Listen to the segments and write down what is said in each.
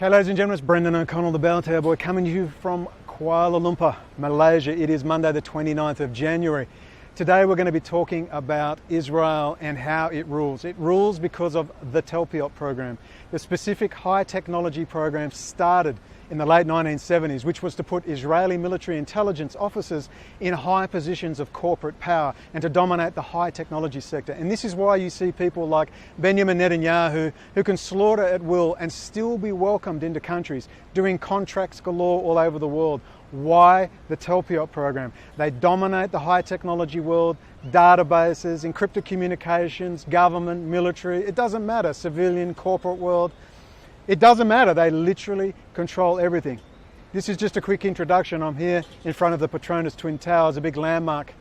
Okay, ladies and gentlemen, it's Brendan O'Connell, the Belltower Boy, coming to you from Kuala Lumpur, Malaysia. It is Monday the 29th of January. Today we're going to be talking about Israel and how it rules. It rules because of the Talpiot program. The specific high technology program started in the late 1970s, which was to put Israeli military intelligence officers in high positions of corporate power and to dominate the high technology sector. And this is why you see people like Benjamin Netanyahu, who can slaughter at will and still be welcomed into countries, doing contracts galore all over the world. Why? The Talpiot program. They dominate the high technology world, databases, encrypted communications, government, military, it doesn't matter, civilian, corporate world. It doesn't matter, they literally control everything. This is just a quick introduction. I'm here in front of the Petronas Twin Towers, a big landmark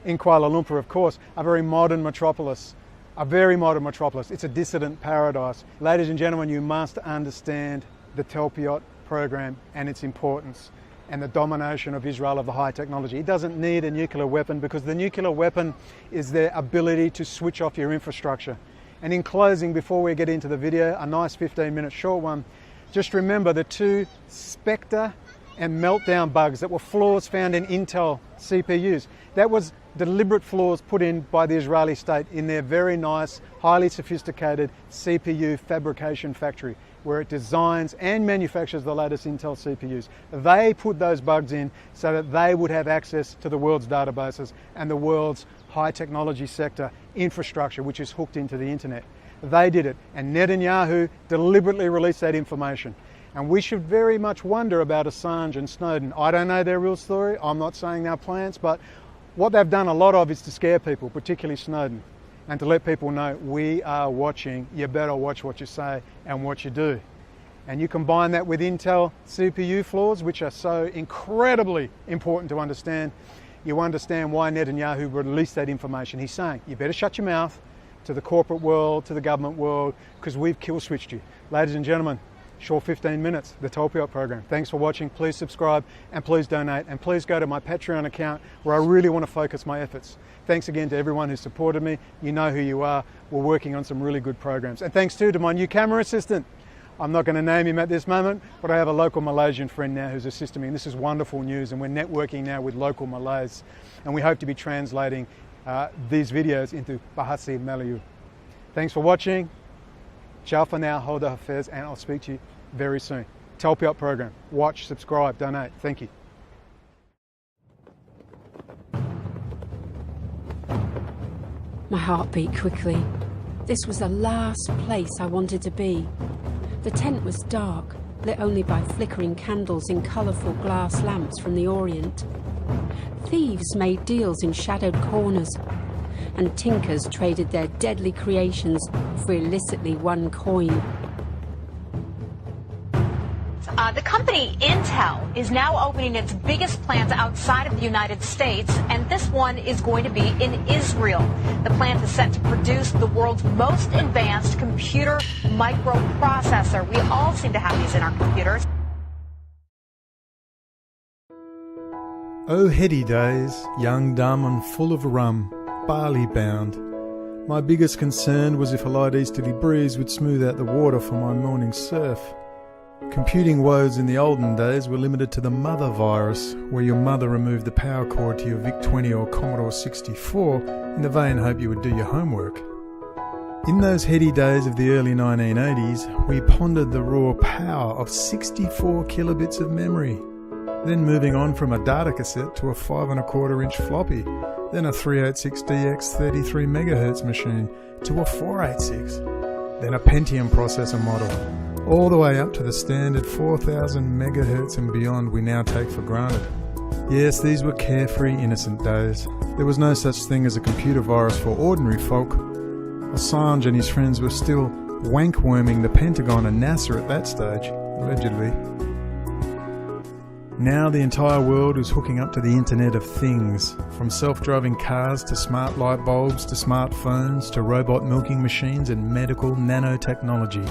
in Kuala Lumpur, of course, a very modern metropolis. It's a dissident paradise. Ladies and gentlemen, you must understand the Talpiot program and its importance and the domination of Israel of the high technology. It doesn't need a nuclear weapon because the nuclear weapon is their ability to switch off your infrastructure. And in closing, before we get into the video, a nice 15-minute short one, just remember the two Spectre and Meltdown bugs that were flaws found in Intel CPUs. That was deliberate flaws put in by the Israeli state in their very nice, highly sophisticated CPU fabrication factory, where it designs and manufactures the latest Intel CPUs. They put those bugs in so that they would have access to the world's databases and the world's high technology sector infrastructure, which is hooked into the internet. They did it, and Netanyahu deliberately released that information. And we should very much wonder about Assange and Snowden. I don't know their real story, I'm not saying they're plants, but what they've done a lot of is to scare people, particularly Snowden, and to let people know we are watching, you better watch what you say and what you do. And you combine that with Intel CPU flaws, which are so incredibly important to understand, you understand why Netanyahu released that information. He's saying, you better shut your mouth to the corporate world, to the government world, because we've kill switched you. Ladies and gentlemen, short 15 minutes, the Talpiot program. Thanks for watching. Please subscribe and please donate, and please go to my Patreon account where I really want to focus my efforts. Thanks again to everyone who supported me. You know who you are. We're working on some really good programs. And thanks too to my new camera assistant. I'm not going to name him at this moment, but I have a local Malaysian friend now who's assisting me, and this is wonderful news, and we're networking now with local Malays, and we hope to be translating these videos into Bahasa Melayu. Thanks for watching. Ciao for now, Hoda Hafez, and I'll speak to you very soon. Talpiot program. Watch, subscribe, donate. Thank you. My heart beat quickly. This was the last place I wanted to be. The tent was dark, lit only by flickering candles in colourful glass lamps from the Orient. Thieves made deals in shadowed corners, and tinkers traded their deadly creations for illicitly won coin. The company Intel is now opening its biggest plant outside of the United States, and this one is going to be in Israel. The plant is set to produce the world's most advanced computer microprocessor. We all seem to have these in our computers. Oh heady days, young, dumb and full of rum, barley bound. My biggest concern was if a light easterly breeze would smooth out the water for my morning surf. Computing woes in the olden days were limited to the mother virus, where your mother removed the power cord to your VIC-20 or Commodore 64 in the vain hope you would do your homework. In those heady days of the early 1980s, we pondered the raw power of 64 kilobits of memory, then moving on from a data cassette to a 5¼ inch floppy, then a 386DX 33 MHz machine to a 486, then a Pentium processor model, all the way up to the standard 4000 MHz and beyond we now take for granted. Yes, these were carefree, innocent days. There was no such thing as a computer virus for ordinary folk. Assange and his friends were still wankworming the Pentagon and NASA at that stage, allegedly. Now the entire world is hooking up to the Internet of Things, from self-driving cars to smart light bulbs to smartphones to robot milking machines and medical nanotechnology.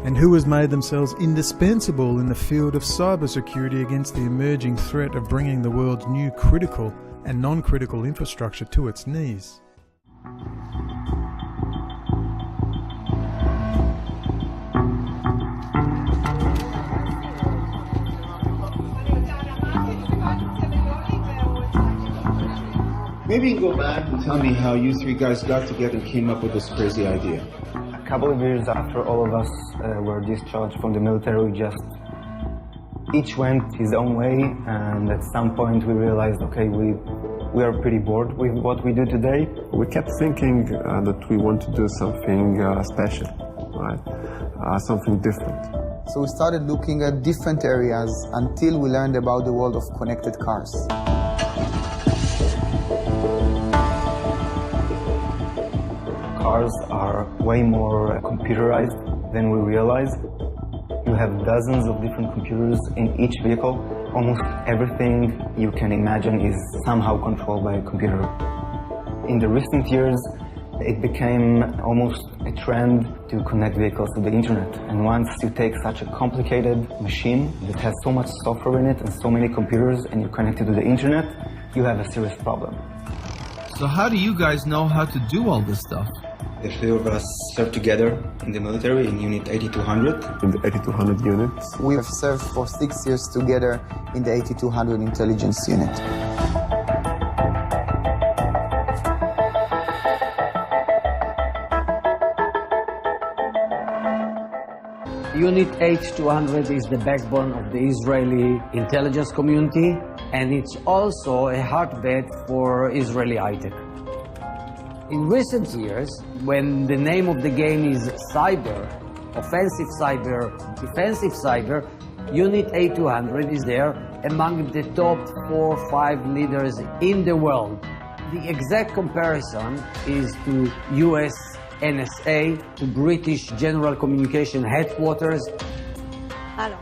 And who has made themselves indispensable in the field of cybersecurity against the emerging threat of bringing the world's new critical and non-critical infrastructure to its knees. Maybe go back and tell me how you three guys got together and came up with this crazy idea. A couple of years after all of us were discharged from the military, we just each went his own way, and at some point we realized, okay, we are pretty bored with what we do today. We kept thinking that we want to do something special, right? Something different. So we started looking at different areas until we learned about the world of connected cars. Cars are way more computerized than we realize. You have dozens of different computers in each vehicle. Almost everything you can imagine is somehow controlled by a computer. In the recent years, it became almost a trend to connect vehicles to the internet. And once you take such a complicated machine that has so much software in it and so many computers and you connect it to the internet, you have a serious problem. So how do you guys know how to do all this stuff? The three of us served together in the military in Unit 8200. In the 8200 units. We have served for 6 years together in the 8200 intelligence unit. Unit 8200 is the backbone of the Israeli intelligence community, and it's also a hotbed for Israeli high-tech. In recent years, when the name of the game is cyber, offensive cyber, defensive cyber, Unit 8200 is there among the top 4 or 5 leaders in the world. The exact comparison is to US NSA, to British General Communication Headquarters. Hello.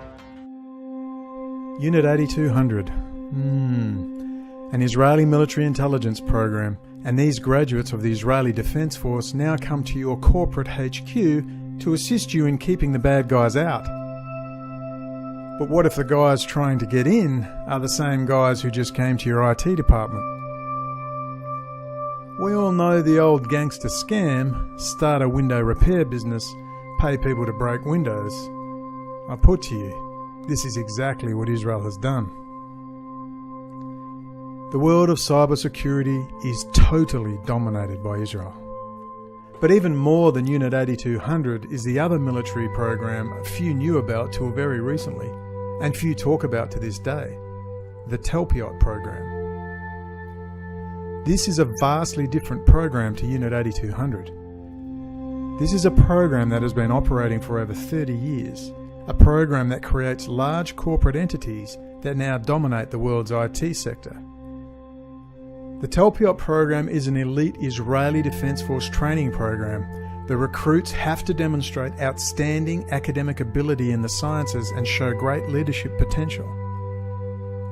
Unit 8200. An Israeli military intelligence program, and these graduates of the Israeli Defense Force now come to your corporate HQ to assist you in keeping the bad guys out. But what if the guys trying to get in are the same guys who just came to your IT department? We all know the old gangster scam: start a window repair business, pay people to break windows. I put to you, this is exactly what Israel has done. The world of cybersecurity is totally dominated by Israel. But even more than Unit 8200 is the other military program few knew about till very recently, and few talk about to this day, the Talpiot program. This is a vastly different program to Unit 8200. This is a program that has been operating for over 30 years, a program that creates large corporate entities that now dominate the world's IT sector. The Talpiot program is an elite Israeli Defense Force training program. The recruits have to demonstrate outstanding academic ability in the sciences and show great leadership potential.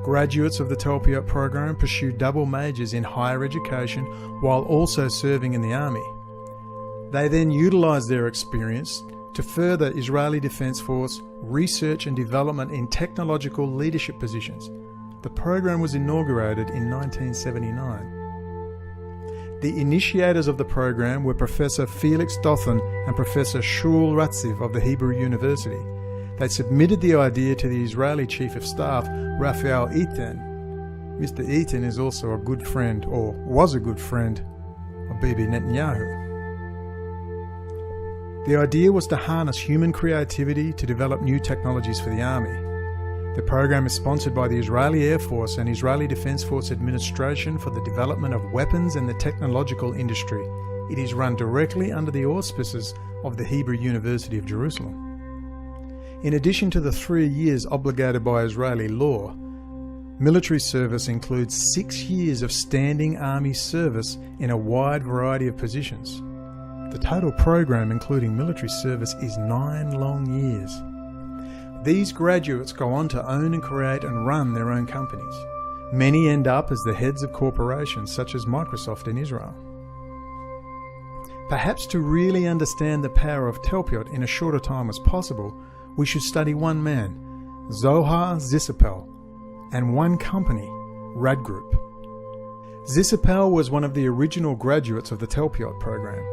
Graduates of the Talpiot program pursue double majors in higher education while also serving in the army. They then utilise their experience to further Israeli Defense Force research and development in technological leadership positions. The program was inaugurated in 1979. The initiators of the program were Professor Felix Dothan and Professor Shul Ratziv of the Hebrew University. They submitted the idea to the Israeli Chief of Staff, Raphael Eitan. Mr. Eitan is also a good friend, or was a good friend, of Bibi Netanyahu. The idea was to harness human creativity to develop new technologies for the army. The program is sponsored by the Israeli Air Force and Israeli Defense Force Administration for the development of weapons and the technological industry. It is run directly under the auspices of the Hebrew University of Jerusalem. In addition to the 3 years obligated by Israeli law, military service includes 6 years of standing army service in a wide variety of positions. The total program, including military service, is 9 long years. These graduates go on to own and create and run their own companies. Many end up as the heads of corporations such as Microsoft in Israel. Perhaps to really understand the power of Talpiot in as short a time as possible, we should study one man, Zohar Zisapel, and one company, Rad Group. Zisapel was one of the original graduates of the Talpiot program.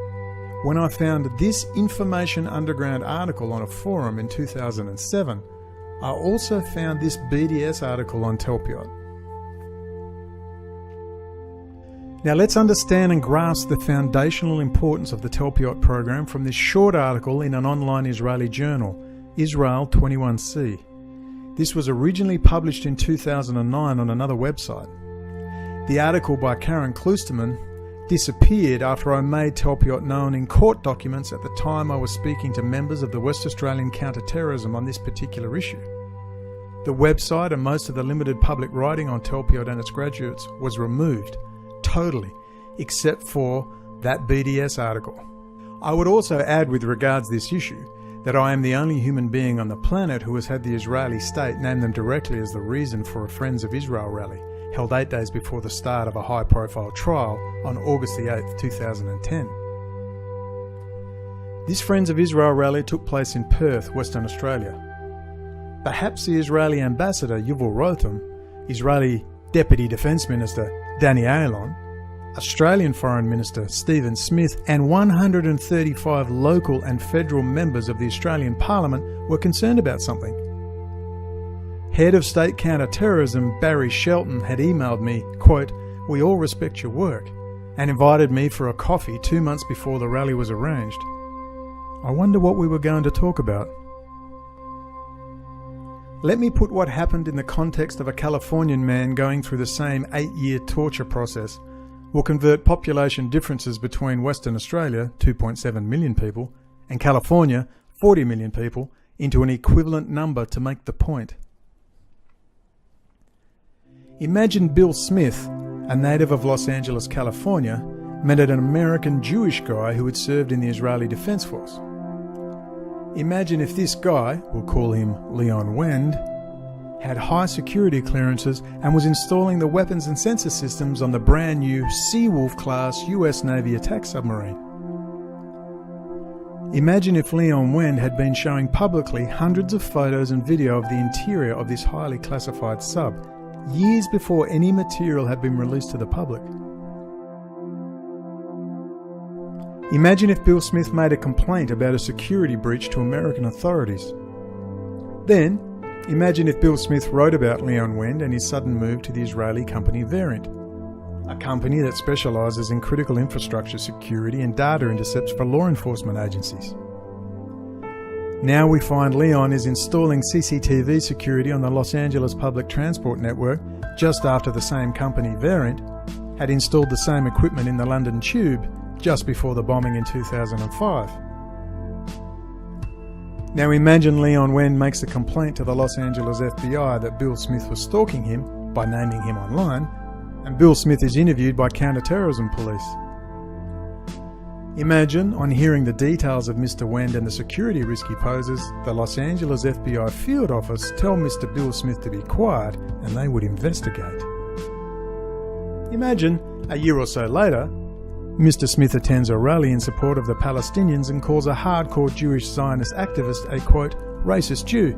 When I found this Information Underground article on a forum in 2007, I also found this BDS article on Talpiot. Now let's understand and grasp the foundational importance of the Talpiot program from this short article in an online Israeli journal, Israel 21C. This was originally published in 2009 on another website. The article by Karen Kloosterman disappeared after I made Talpiot known in court documents at the time I was speaking to members of the West Australian Counter-Terrorism on this particular issue. The website and most of the limited public writing on Talpiot and its graduates was removed, totally, except for that BDS article. I would also add with regards to this issue that I am the only human being on the planet who has had the Israeli state name them directly as the reason for a Friends of Israel rally, held 8 days before the start of a high-profile trial on August the 8th, 2010. This Friends of Israel rally took place in Perth, Western Australia. Perhaps the Israeli ambassador Yuval Rotem, Israeli Deputy Defence Minister Danny Ayalon, Australian Foreign Minister Stephen Smith and 135 local and federal members of the Australian Parliament were concerned about something. Head of State Counter-Terrorism Barry Shelton had emailed me, quote, "We all respect your work," and invited me for a coffee 2 months before the rally was arranged. I wonder what we were going to talk about. Let me put what happened in the context of a Californian man going through the same 8-year torture process. We'll convert population differences between Western Australia, 2.7 million people, and California, 40 million people, into an equivalent number to make the point. Imagine Bill Smith, a native of Los Angeles, California, met an American Jewish guy who had served in the Israeli Defense Force. Imagine if this guy, we'll call him Leon Wend, had high security clearances and was installing the weapons and sensor systems on the brand new Seawolf-class US Navy attack submarine. Imagine if Leon Wend had been showing publicly hundreds of photos and video of the interior of this highly classified sub, years before any material had been released to the public. Imagine if Bill Smith made a complaint about a security breach to American authorities. Then, imagine if Bill Smith wrote about Leon Wend and his sudden move to the Israeli company Verint, a company that specialises in critical infrastructure security and data intercepts for law enforcement agencies. Now we find Leon is installing CCTV security on the Los Angeles public transport network just after the same company, Verint, had installed the same equipment in the London Tube just before the bombing in 2005. Now imagine Leon Wend makes a complaint to the Los Angeles FBI that Bill Smith was stalking him by naming him online, and Bill Smith is interviewed by counter-terrorism police. Imagine, on hearing the details of Mr. Wend and the security risk he poses, the Los Angeles FBI field office tell Mr. Bill Smith to be quiet and they would investigate. Imagine, a year or so later, Mr. Smith attends a rally in support of the Palestinians and calls a hardcore Jewish Zionist activist a, quote, racist Jew,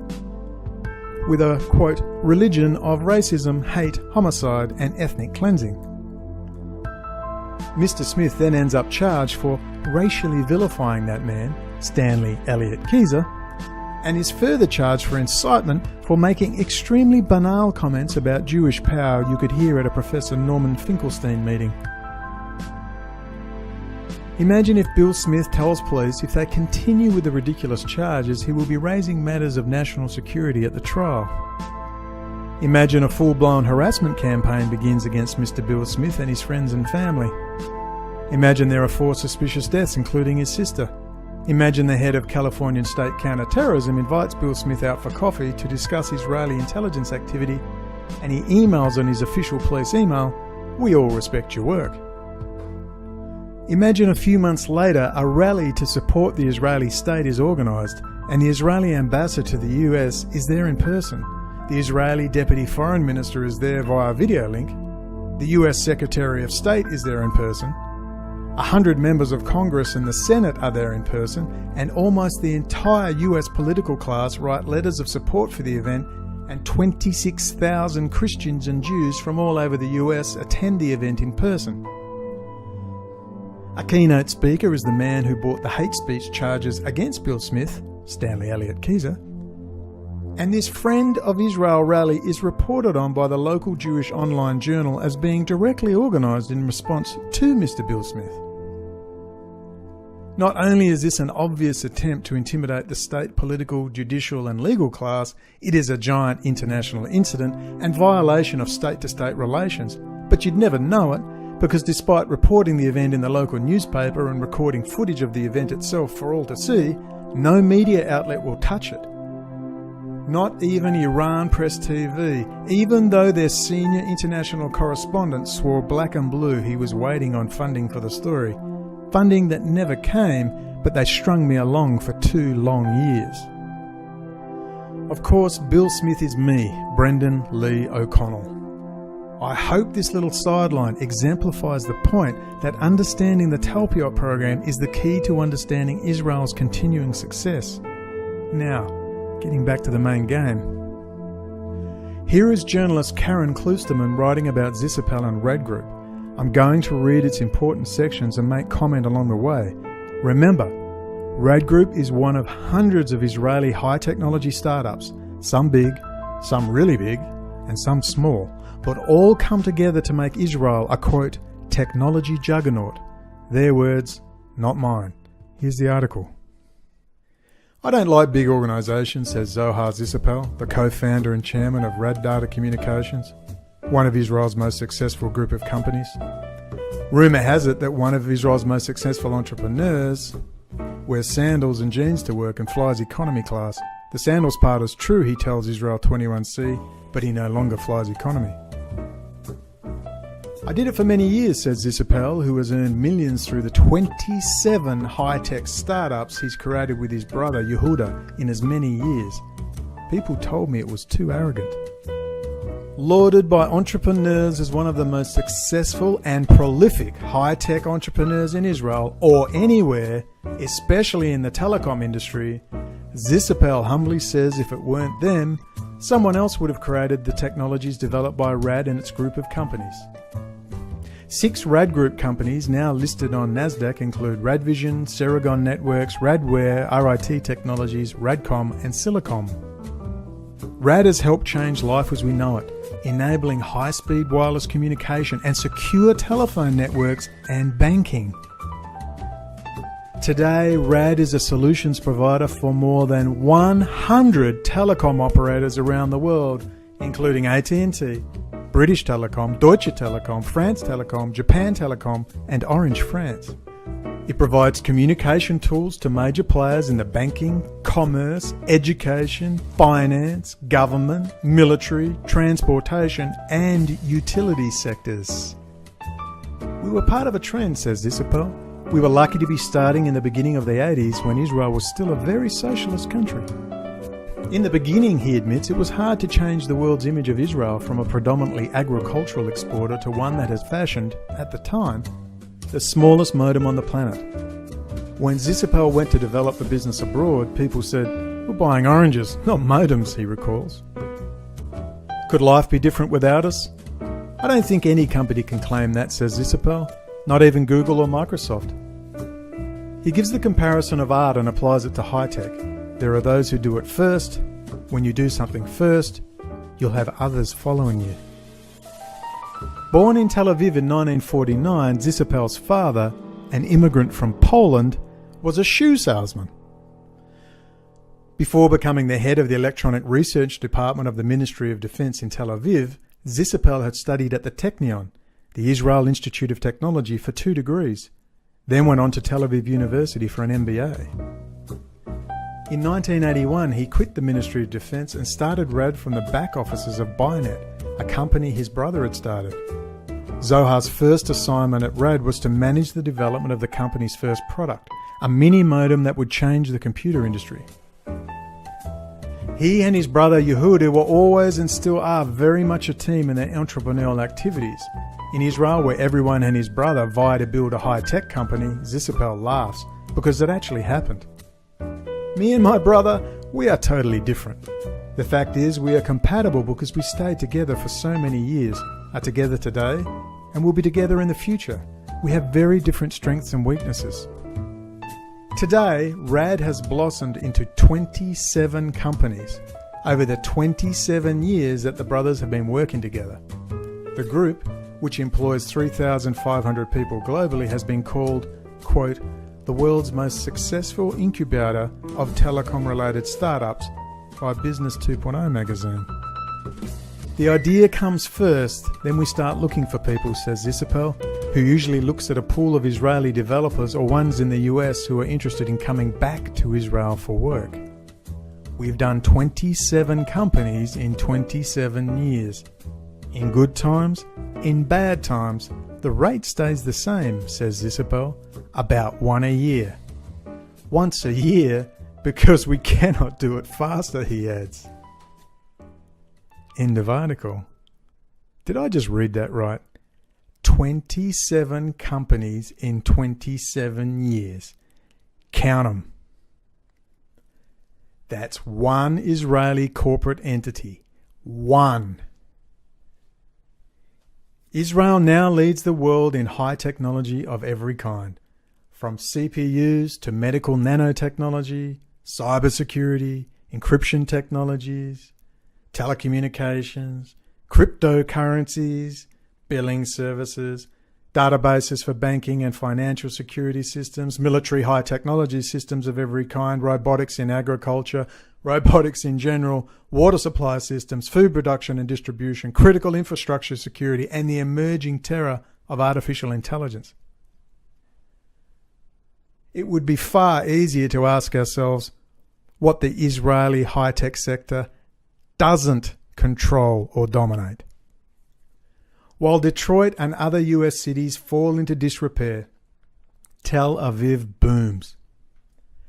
with a, quote, religion of racism, hate, homicide and ethnic cleansing. Mr. Smith then ends up charged for racially vilifying that man, Stanley Elliott Keyser, and is further charged for incitement for making extremely banal comments about Jewish power you could hear at a Professor Norman Finkelstein meeting. Imagine if Bill Smith tells police if they continue with the ridiculous charges, he will be raising matters of national security at the trial. Imagine a full-blown harassment campaign begins against Mr. Bill Smith and his friends and family. Imagine there are 4 suspicious deaths, including his sister. Imagine the head of Californian State Counter-Terrorism invites Bill Smith out for coffee to discuss Israeli intelligence activity, and he emails on his official police email, "We all respect your work." Imagine a few months later a rally to support the Israeli state is organised and the Israeli ambassador to the US is there in person. The Israeli Deputy Foreign Minister is there via video link. The US Secretary of State is there in person. 100 members of Congress and the Senate are there in person, and almost the entire US political class write letters of support for the event, and 26,000 Christians and Jews from all over the US attend the event in person. A keynote speaker is the man who brought the hate speech charges against Bill Smith, Stanley Elliott Keyser. And this Friend of Israel rally is reported on by the local Jewish online journal as being directly organised in response to Mr. Bill Smith. Not only is this an obvious attempt to intimidate the state political, judicial and legal class, it is a giant international incident and violation of state-to-state relations. But you'd never know it, because despite reporting the event in the local newspaper and recording footage of the event itself for all to see, no media outlet will touch it. Not even Iran Press TV, even though their senior international correspondent swore black and blue he was waiting on funding for the story. Funding that never came, but they strung me along for 2 long years. Of course, Bill Smith is me, Brendan Lee O'Connell. I hope this little sideline exemplifies the point that understanding the Talpiot program is the key to understanding Israel's continuing success. Now, getting back to the main game. Here is journalist Karen Kloosterman writing about Zisapel and Rad Group. I'm going to read its important sections and make comment along the way. Remember, Rad Group is one of hundreds of Israeli high-technology startups, some big, some really big, and some small, but all come together to make Israel a, quote, technology juggernaut. Their words, not mine. Here's the article. I don't like big organisations, says Zohar Zisapel, the co-founder and chairman of Rad Data Communications, one of Israel's most successful group of companies. Rumour has it that one of Israel's most successful entrepreneurs wears sandals and jeans to work and flies economy class. The sandals part is true, he tells Israel 21C, but he no longer flies economy. I did it for many years, says Zisapel, who has earned millions through the 27 high-tech startups he's created with his brother Yehuda in as many years. People told me it was too arrogant. Lauded by entrepreneurs as one of the most successful and prolific high-tech entrepreneurs in Israel or anywhere, especially in the telecom industry, Zisapel humbly says if it weren't them, someone else would have created the technologies developed by Rad and its group of companies. 6 Rad Group companies now listed on NASDAQ include Radvision, Ceragon Networks, Radware, RIT Technologies, Radcom and Silicom. Rad has helped change life as we know it, enabling high-speed wireless communication and secure telephone networks and banking. Today, Rad is a solutions provider for more than 100 telecom operators around the world, including AT&T, British Telecom, Deutsche Telekom, France Telecom, Japan Telecom, and Orange France. It provides communication tools to major players in the banking, commerce, education, finance, government, military, transportation, and utility sectors. We were part of a trend, says Zisapel. We were lucky to be starting in the beginning of the 80s when Israel was still a very socialist country. In the beginning, he admits, it was hard to change the world's image of Israel from a predominantly agricultural exporter to one that has fashioned, at the time, the smallest modem on the planet. When Zisapel went to develop the business abroad, people said, "We're buying oranges, not modems," he recalls. Could life be different without us? I don't think any company can claim that, says Zisapel, not even Google or Microsoft. He gives the comparison of art and applies it to high-tech. There are those who do it first. When you do something first, you'll have others following you. Born in Tel Aviv in 1949, Zisapel's father, an immigrant from Poland, was a shoe salesman. Before becoming the head of the Electronic Research Department of the Ministry of Defense in Tel Aviv, Zisapel had studied at the Technion, the Israel Institute of Technology, for 2 degrees, then went on to Tel Aviv University for an MBA. In 1981, he quit the Ministry of Defense and started Rad from the back offices of Bainet, a company his brother had started. Zohar's first assignment at Rad was to manage the development of the company's first product, a mini modem that would change the computer industry. He and his brother Yehuda were always and still are very much a team in their entrepreneurial activities. In Israel, where everyone and his brother vie to build a high-tech company, Zisapel laughs because it actually happened. Me and my brother, we are totally different. The fact is, we are compatible because we stayed together for so many years, are together today, and will be together in the future. We have very different strengths and weaknesses. Today, Rad has blossomed into 27 companies. over the 27 years that the brothers have been working together. The group, which employs 3,500 people globally, has been called, quote, the world's most successful incubator of telecom-related startups by Business 2.0 magazine. The idea comes first, then we start looking for people, says Isabel, who usually looks at a pool of Israeli developers or ones in the US who are interested in coming back to Israel for work. We've done 27 companies in 27 years. In good times, in bad times, the rate stays the same, says Isabel, about one a year. Once a year, because we cannot do it faster, he adds. End of article. Did I just read that right? 27 companies in 27 years. Count 'em. That's one Israeli corporate entity. One. Israel now leads the world in high technology of every kind, from CPUs to medical nanotechnology, cybersecurity, encryption technologies, telecommunications, cryptocurrencies, billing services, databases for banking and financial security systems, military high technology systems of every kind, robotics in agriculture, robotics in general, water supply systems, food production and distribution, critical infrastructure security, and the emerging terror of artificial intelligence. It would be far easier to ask ourselves what the Israeli high-tech sector doesn't control or dominate. While Detroit and other US cities fall into disrepair, Tel Aviv booms.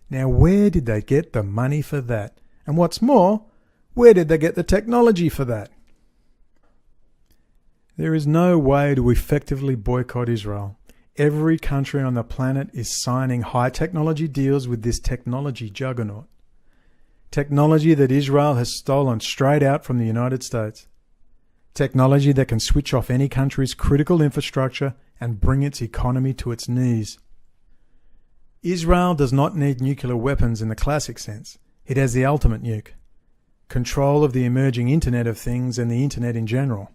Now, where did they get the money for that? And what's more, where did they get the technology for that? There is no way to effectively boycott Israel. Every country on the planet is signing high technology deals with this technology juggernaut. Technology that Israel has stolen straight out from the United States. Technology that can switch off any country's critical infrastructure and bring its economy to its knees. Israel does not need nuclear weapons in the classic sense. It has the ultimate nuke. Control of the emerging Internet of Things and the Internet in general.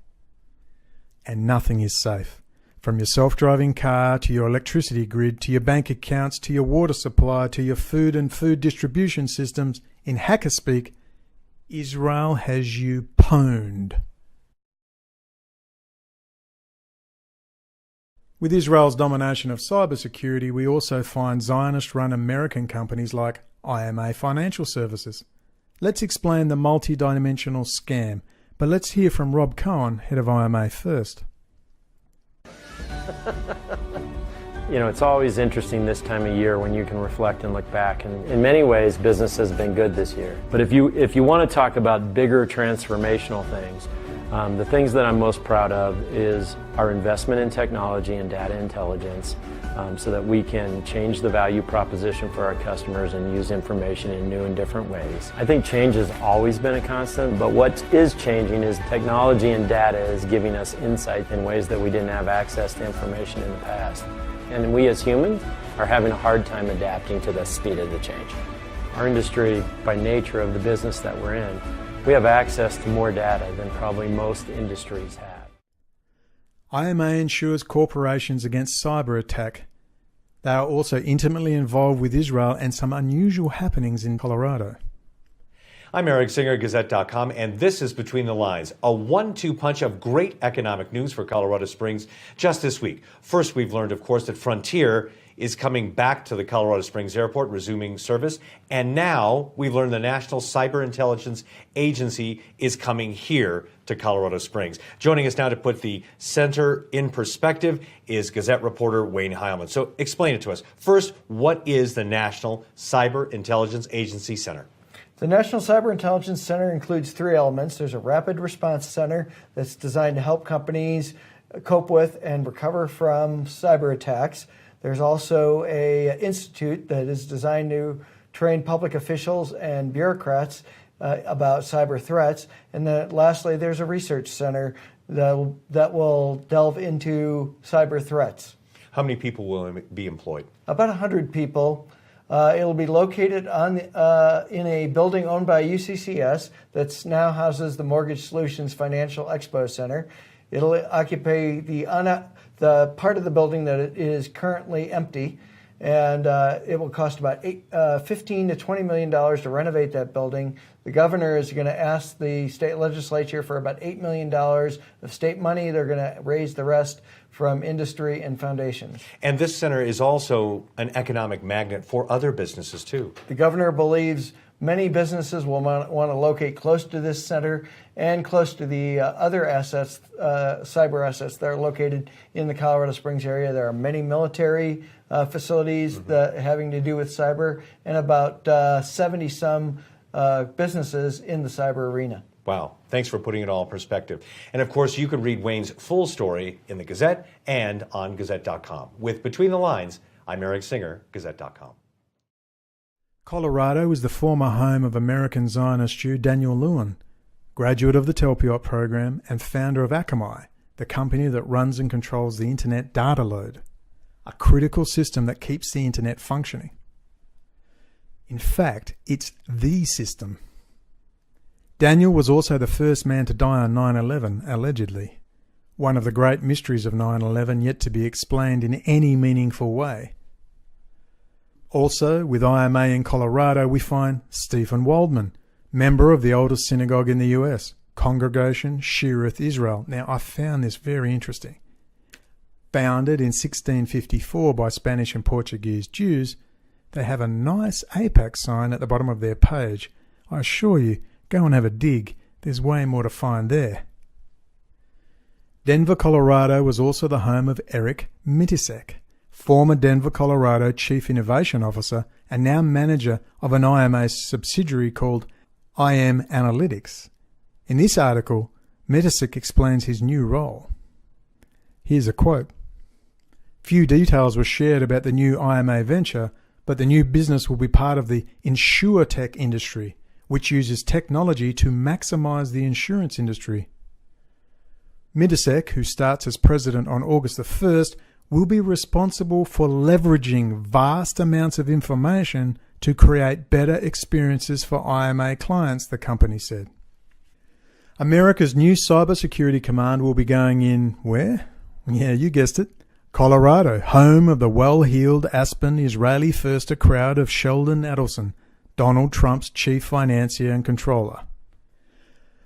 And nothing is safe. From your self-driving car to your electricity grid to your bank accounts to your water supply to your food and food distribution systems, in hacker speak, Israel has you pwned. With Israel's domination of cybersecurity, we also find Zionist-run American companies like IMA Financial Services. Let's explain the multi-dimensional scam, but let's hear from Rob Cohen, head of IMA, first. You know, it's always interesting this time of year when you can reflect and look back. And in many ways, business has been good this year. But if you want to talk about bigger transformational things, the things that I'm most proud of is our investment in technology and data intelligence so that we can change the value proposition for our customers and use information in new and different ways. I think change has always been a constant, but what is changing is technology and data is giving us insight in ways that we didn't have access to information in the past. And we as humans are having a hard time adapting to the speed of the change. Our industry, by nature of the business that we're in, we have access to more data than probably most industries have. IMA insures corporations against cyber attack. They are also intimately involved with Israel and some unusual happenings in Colorado. I'm Eric Singer, Gazette.com, and this is Between the Lines, a 1-2 punch of great economic news for Colorado Springs just this week. First, we've learned, of course, that Frontier is coming back to the Colorado Springs Airport, resuming service. And now we've learned the National Cyber Intelligence Agency is coming here to Colorado Springs. Joining us now to put the center in perspective is Gazette reporter Wayne Heilman. So explain it to us. First, what is the National Cyber Intelligence Agency Center? The National Cyber Intelligence Center includes three elements. There's a rapid response center that's designed to help companies cope with and recover from cyber attacks. There's also an institute that is designed to train public officials and bureaucrats about cyber threats. And then lastly, there's a research center that will delve into cyber threats. How many people will be employed? About 100 people. It'll be located in a building owned by UCCS that now houses the Mortgage Solutions Financial Expo Center. It'll occupy the part of the building that is currently empty, and it will cost about $15 to $20 million to renovate that building. The governor is going to ask the state legislature for about $8 million of state money. They're going to raise the rest from industry and foundations. And this center is also an economic magnet for other businesses, too. The governor believes many businesses will want to locate close to this center and close to the other assets, cyber assets that are located in the Colorado Springs area. There are many military facilities that having to do with cyber, and about 70-some businesses in the cyber arena. Wow. Thanks for putting it all in perspective. And of course, you can read Wayne's full story in the Gazette and on Gazette.com. With Between the Lines, I'm Eric Singer, Gazette.com. Colorado is the former home of American Zionist Jew Daniel Lewin, graduate of the Telpiot program and founder of Akamai, the company that runs and controls the internet data load, a critical system that keeps the internet functioning. In fact, it's the system. Daniel was also the first man to die on 9/11, allegedly. One of the great mysteries of 9/11 yet to be explained in any meaningful way. Also, with IMA in Colorado, we find Stephen Waldman, member of the oldest synagogue in the US, Congregation Shearith Israel. Now, I found this very interesting. Founded in 1654 by Spanish and Portuguese Jews, they have a nice AIPAC sign at the bottom of their page. I assure you, go and have a dig. There's way more to find there. Denver, Colorado was also the home of Eric Mitisek, former Denver, Colorado Chief Innovation Officer and now manager of an IMA subsidiary called IM Analytics. In this article, Mitisek explains his new role. Here's a quote. Few details were shared about the new IMA venture, but the new business will be part of the InsurTech industry, which uses technology to maximize the insurance industry. Mitisek, who starts as president on August the 1st, will be responsible for leveraging vast amounts of information to create better experiences for IMA clients, the company said. America's new cybersecurity command will be going in where? Yeah, you guessed it. Colorado, home of the well-heeled Aspen Israeli firster crowd of Sheldon Adelson, Donald Trump's chief financier and controller.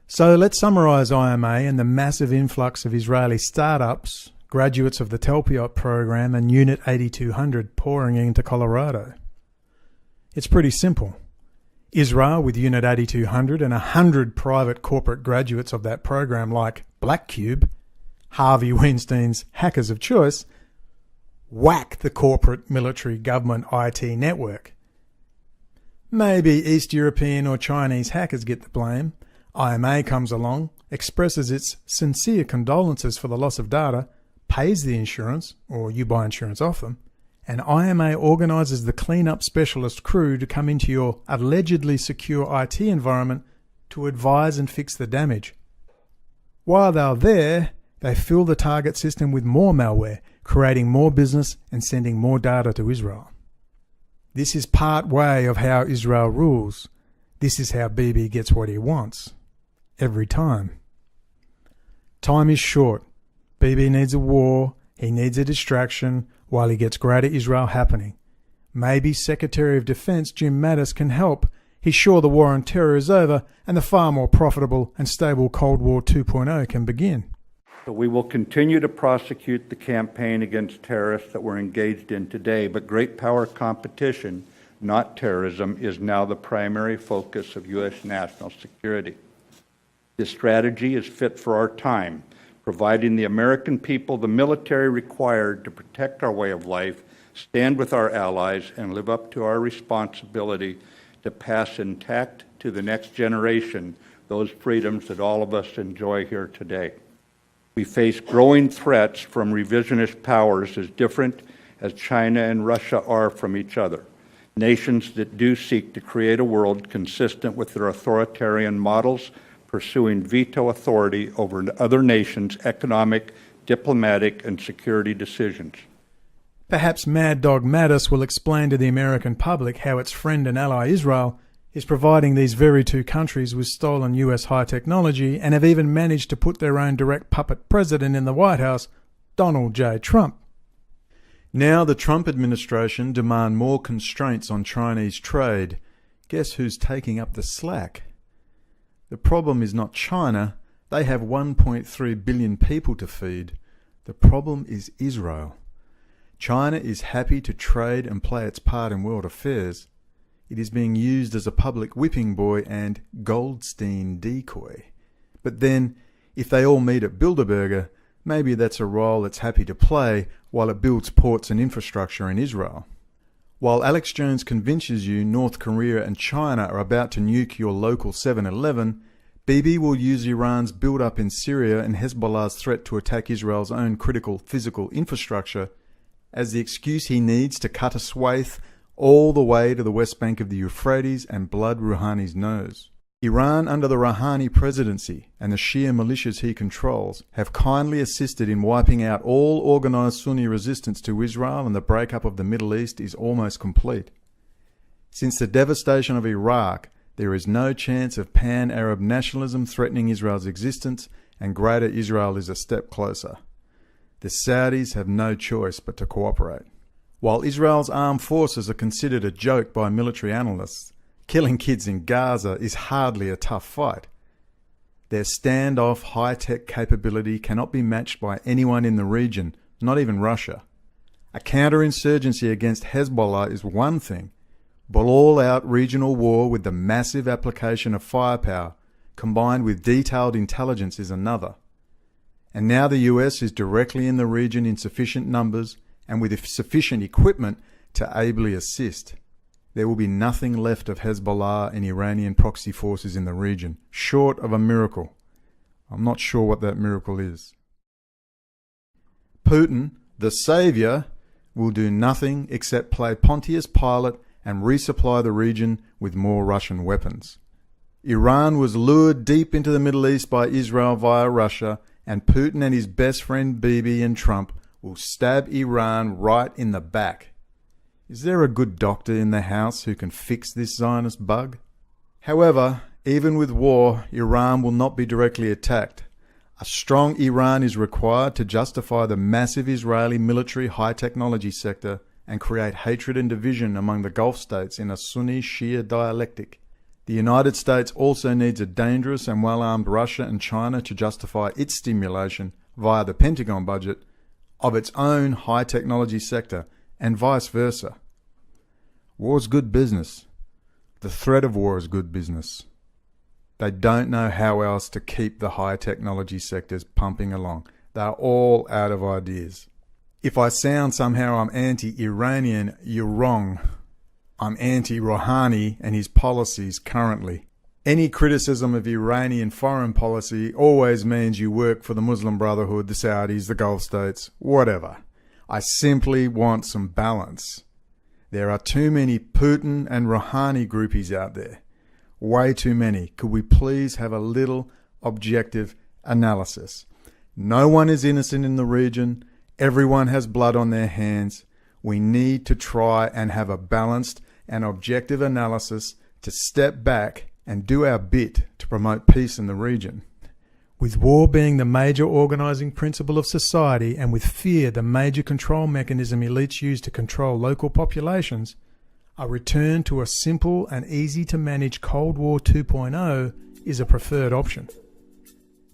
So let's summarize IMA and the massive influx of Israeli startups, graduates of the Telpiot program and Unit 8200 pouring into Colorado. It's pretty simple. Israel, with Unit 8200 and 100 private corporate graduates of that program like Blackcube, Harvey Weinstein's hackers of choice, whack the corporate military government IT network. Maybe East European or Chinese hackers get the blame. IMA comes along, expresses its sincere condolences for the loss of data, pays the insurance, or you buy insurance off them, and IMA organises the clean-up specialist crew to come into your allegedly secure IT environment to advise and fix the damage. While they're there, they fill the target system with more malware, creating more business and sending more data to Israel. This is part way of how Israel rules. This is how Bibi gets what he wants. Every time. Time is short. Bibi needs a war, he needs a distraction, while he gets Greater Israel happening. Maybe Secretary of Defense Jim Mattis can help. He's sure the war on terror is over and the far more profitable and stable Cold War 2.0 can begin. So we will continue to prosecute the campaign against terrorists that we're engaged in today, but great power competition, not terrorism, is now the primary focus of U.S. national security. This strategy is fit for our time, providing the American people the military required to protect our way of life, stand with our allies, and live up to our responsibility to pass intact to the next generation those freedoms that all of us enjoy here today. We face growing threats from revisionist powers as different as China and Russia are from each other, nations that do seek to create a world consistent with their authoritarian models, pursuing veto authority over other nations' economic, diplomatic, and security decisions. Perhaps Mad Dog Mattis will explain to the American public how its friend and ally Israel is providing these very two countries with stolen US high technology and have even managed to put their own direct puppet president in the White House, Donald J. Trump. Now the Trump administration demand more constraints on Chinese trade. Guess who's taking up the slack? The problem is not China. They have 1.3 billion people to feed. The problem is Israel. China is happy to trade and play its part in world affairs. It is being used as a public whipping boy and Goldstein decoy. But then, if they all meet at Bilderberger, maybe that's a role it's happy to play while it builds ports and infrastructure in Israel. While Alex Jones convinces you North Korea and China are about to nuke your local 7-Eleven, Bibi will use Iran's build-up in Syria and Hezbollah's threat to attack Israel's own critical physical infrastructure as the excuse he needs to cut a swathe all the way to the west bank of the Euphrates and blood Rouhani's nose. Iran under the Rouhani presidency and the Shia militias he controls have kindly assisted in wiping out all organised Sunni resistance to Israel, and the breakup of the Middle East is almost complete. Since the devastation of Iraq, there is no chance of pan-Arab nationalism threatening Israel's existence, and Greater Israel is a step closer. The Saudis have no choice but to cooperate. While Israel's armed forces are considered a joke by military analysts, killing kids in Gaza is hardly a tough fight. Their standoff high-tech capability cannot be matched by anyone in the region, not even Russia. A counterinsurgency against Hezbollah is one thing, but all-out regional war with the massive application of firepower, combined with detailed intelligence, is another. And now the US is directly in the region in sufficient numbers and with sufficient equipment to ably assist. There will be nothing left of Hezbollah and Iranian proxy forces in the region, short of a miracle. I'm not sure what that miracle is. Putin, the saviour, will do nothing except play Pontius Pilate and resupply the region with more Russian weapons. Iran was lured deep into the Middle East by Israel via Russia, and Putin and his best friend Bibi and Trump will stab Iran right in the back. Is there a good doctor in the house who can fix this Zionist bug? However, even with war, Iran will not be directly attacked. A strong Iran is required to justify the massive Israeli military high-technology sector and create hatred and division among the Gulf states in a Sunni-Shia dialectic. The United States also needs a dangerous and well-armed Russia and China to justify its stimulation, via the Pentagon budget, of its own high-technology sector, and vice versa. War's good business. The threat of war is good business. They don't know how else to keep the high-technology sectors pumping along. They're all out of ideas. If I sound somehow I'm anti-Iranian, you're wrong. I'm anti-Rouhani and his policies currently. Any criticism of Iranian foreign policy always means you work for the Muslim Brotherhood, the Saudis, the Gulf states, whatever. I simply want some balance. There are too many Putin and Rouhani groupies out there. Way too many. Could we please have a little objective analysis? No one is innocent in the region. Everyone has blood on their hands. We need to try and have a balanced and objective analysis to step back and do our bit to promote peace in the region. With war being the major organising principle of society, and with fear the major control mechanism elites use to control local populations, a return to a simple and easy to manage Cold War 2.0 is a preferred option.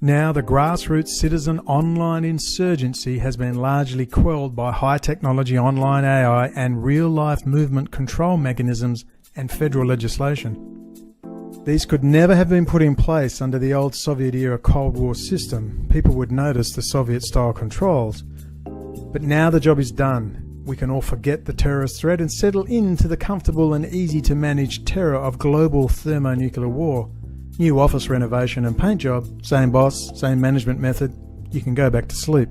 Now the grassroots citizen online insurgency has been largely quelled by high technology online AI and real-life movement control mechanisms and federal legislation. These could never have been put in place under the old Soviet-era Cold War system. People would notice the Soviet-style controls. But now the job is done. We can all forget the terrorist threat and settle into the comfortable and easy-to-manage terror of global thermonuclear war. New office renovation and paint job, same boss, same management method, you can go back to sleep.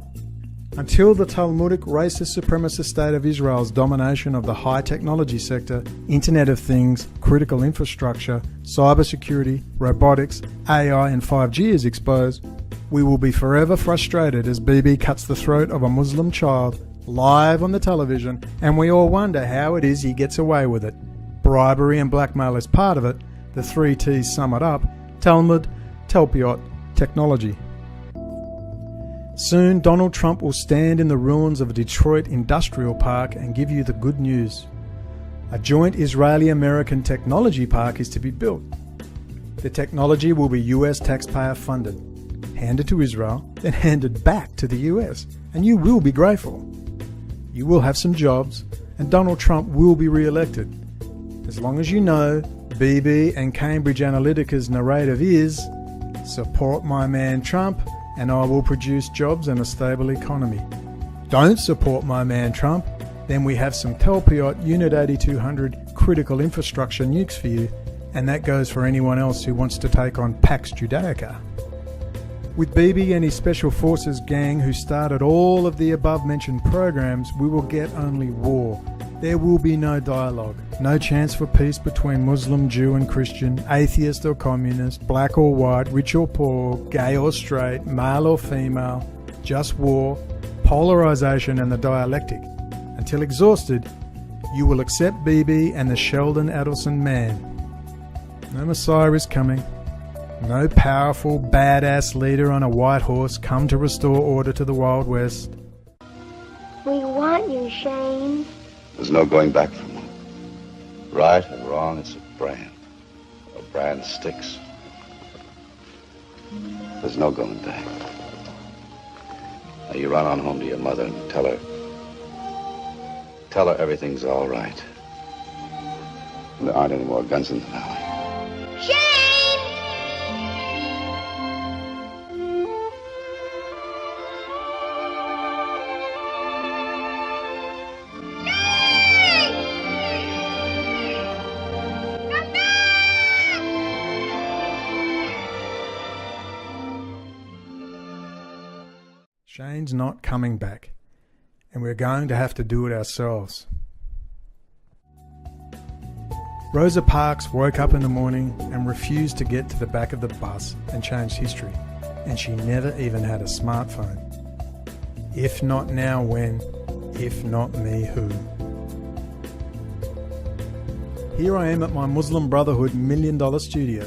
Until the Talmudic racist supremacist state of Israel's domination of the high technology sector, Internet of Things, critical infrastructure, cybersecurity, robotics, AI and 5G is exposed, we will be forever frustrated as Bibi cuts the throat of a Muslim child live on the television, and we all wonder how it is he gets away with it. Bribery and blackmail is part of it. The 3 T's sum it up: Talmud, Telpiot, technology. Soon, Donald Trump will stand in the ruins of a Detroit industrial park and give you the good news. A joint Israeli-American technology park is to be built. The technology will be US taxpayer funded, handed to Israel, then handed back to the US, and you will be grateful. You will have some jobs, and Donald Trump will be re-elected. As long as you know, BB and Cambridge Analytica's narrative is, support my man Trump, and I will produce jobs and a stable economy. Don't support my man Trump, then we have some Telpiot Unit 8200 critical infrastructure nukes for you, and that goes for anyone else who wants to take on Pax Judaica. With Bibi and his Special Forces gang who started all of the above-mentioned programs, we will get only war. There will be no dialogue, no chance for peace between Muslim, Jew and Christian, atheist or communist, black or white, rich or poor, gay or straight, male or female, just war, polarisation and the dialectic. Until exhausted, you will accept Bibi and the Sheldon Adelson man. No Messiah is coming. No powerful, badass leader on a white horse come to restore order to the Wild West. We want you, Shane. There's no going back from it. Right and wrong, it's a brand. A brand sticks. There's no going back. Now you run on home to your mother and tell her everything's all right. And there aren't any more guns in the valley. Shane's not coming back, and we're going to have to do it ourselves. Rosa Parks woke up in the morning and refused to get to the back of the bus and change history, and she never even had a smartphone. If not now, when? If not me, who? Here I am at my Muslim Brotherhood $1 million studio.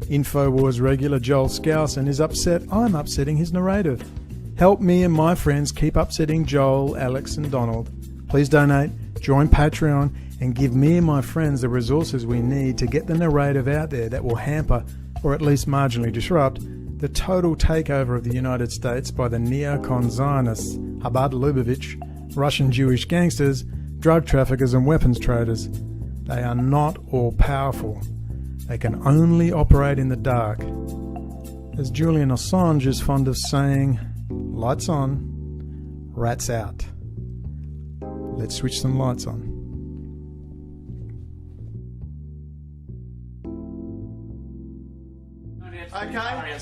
InfoWars regular Joel Skousen is upset I'm upsetting his narrative. Help me and my friends keep upsetting Joel, Alex and Donald. Please donate, join Patreon and give me and my friends the resources we need to get the narrative out there that will hamper, or at least marginally disrupt, the total takeover of the United States by the neocon Zionists, Chabad Lubavitch, Russian Jewish gangsters, drug traffickers and weapons traders. They are not all powerful. They can only operate in the dark. As Julian Assange is fond of saying, lights on, rats out. Let's switch some lights on. Okay,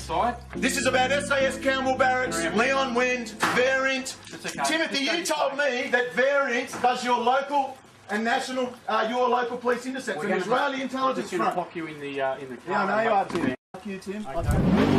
this is about SAS Campbell Barracks, Leon Wind, Variant. Timothy, you told me that Variant does your local and national, your local police intercepts, an Israeli intelligence front. We're going to lock you in the car. Yeah, I know you are, Tim. Fuck you, Tim.